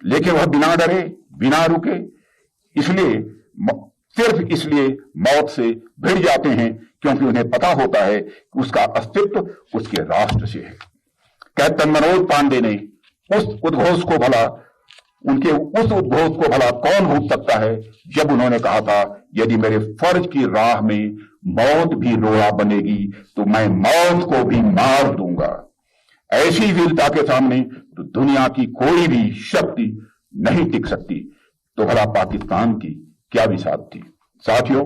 लेकिन वह बिना डरे, बिना रुके, इसलिए सिर्फ इसलिए मौत से भिड़ जाते हैं क्योंकि उन्हें पता होता है कि उसका अस्तित्व उसके राष्ट्र से है। कैप्टन मनोज पांडे ने उस उद्घोष को भला कौन भूल सकता है जब उन्होंने कहा था, यदि मेरे फर्ज की राह में मौत भी रोड़ा बनेगी तो मैं मौत को भी मार दूंगा। ऐसी वीरता के सामने तो दुनिया की कोई भी शक्ति नहीं टिक सकती। तो भला पाकिस्तान की क्या विसात थी। साथियों,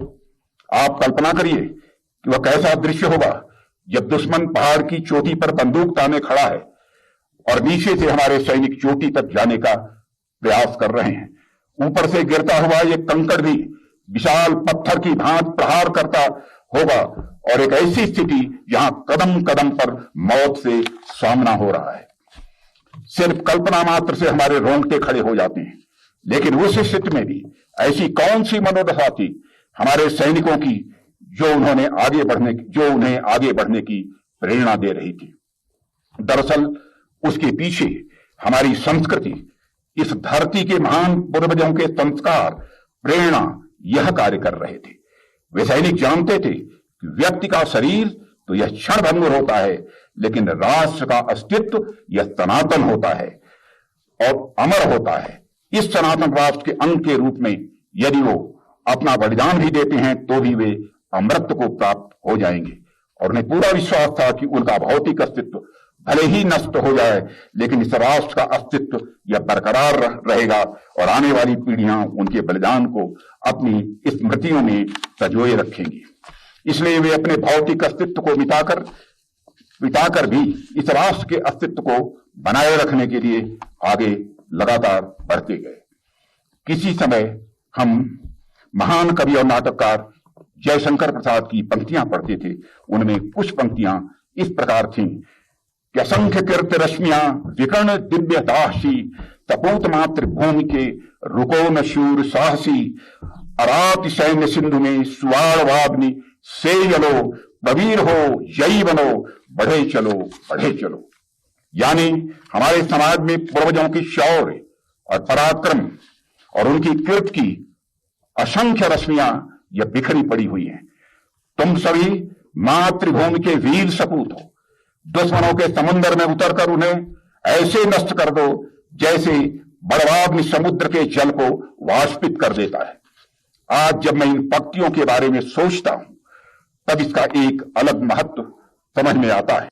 आप कल्पना करिए कि वह कैसा दृश्य होगा जब दुश्मन पहाड़ की चोटी पर बंदूक ताने खड़ा है और नीचे से हमारे सैनिक चोटी तक जाने का प्रयास कर रहे हैं। ऊपर से गिरता हुआ ये कंकड़ भी विशाल पत्थर की भांति प्रहार करता होगा और एक ऐसी स्थिति जहां कदम कदम पर मौत से सामना हो रहा है। सिर्फ कल्पना मात्र से हमारे रोंगटे खड़े हो जाते हैं। लेकिन उस स्थिति में भी ऐसी कौन सी मनोदशा थी हमारे सैनिकों की जो उन्हें आगे बढ़ने की प्रेरणा दे रही थी। दरअसल उसके पीछे हमारी संस्कृति, इस धरती के महान पूर्वजों के संस्कार, प्रेरणा यह कार्य कर रहे थे। वे सैनिक जानते थे कि व्यक्ति का शरीर तो यह क्षणभंगुर होता है, लेकिन राष्ट्र का अस्तित्व यह सनातन होता है और अमर होता है। इस सनातन राष्ट्र के अंग के रूप में यदि वो अपना बलिदान भी देते हैं तो भी वे अमृत को प्राप्त हो जाएंगे। और उन्हें पूरा विश्वास था कि उनका भौतिक अस्तित्व भले ही नष्ट हो जाए, लेकिन इस राष्ट्र का अस्तित्व यह बरकरार रहेगा और आने वाली पीढ़ियां उनके बलिदान को अपनी स्मृतियों में संजोए रखेंगी। इसलिए वे अपने भौतिक अस्तित्व को मिटाकर भी इस राष्ट्र के अस्तित्व को बनाए रखने के लिए आगे लगातार बढ़ते गए। किसी समय हम महान कवि और नाटककार जयशंकर प्रसाद की पंक्तियां पढ़ते थे। उनमें कुछ पंक्तियां इस प्रकार थीं कि असंख्य कीर्त रश्मियां विकर्ण दिव्य दासी, तपोत मात्र भूमि के रुको न शूर साहसी, अरात सैन्य सिंधु में सुवाड़वाग्नि से जलो, बवीर हो जयी बनो, बढ़े चलो बढ़े चलो। यानी हमारे समाज में पूर्वजों की शौर्य और पराक्रम और उनकी कीर्ति की असंख्य रश्मियां यह बिखरी पड़ी हुई हैं। तुम सभी मातृभूमि के वीर सपूत हो। दुश्मनों के समुद्र में उतरकर उन्हें ऐसे नष्ट कर दो जैसे बड़वाग्नि समुद्र के जल को वाष्पित कर देता है। आज जब मैं इन पंक्तियों के बारे में सोचता हूं तब इसका एक अलग महत्व समझ में आता है।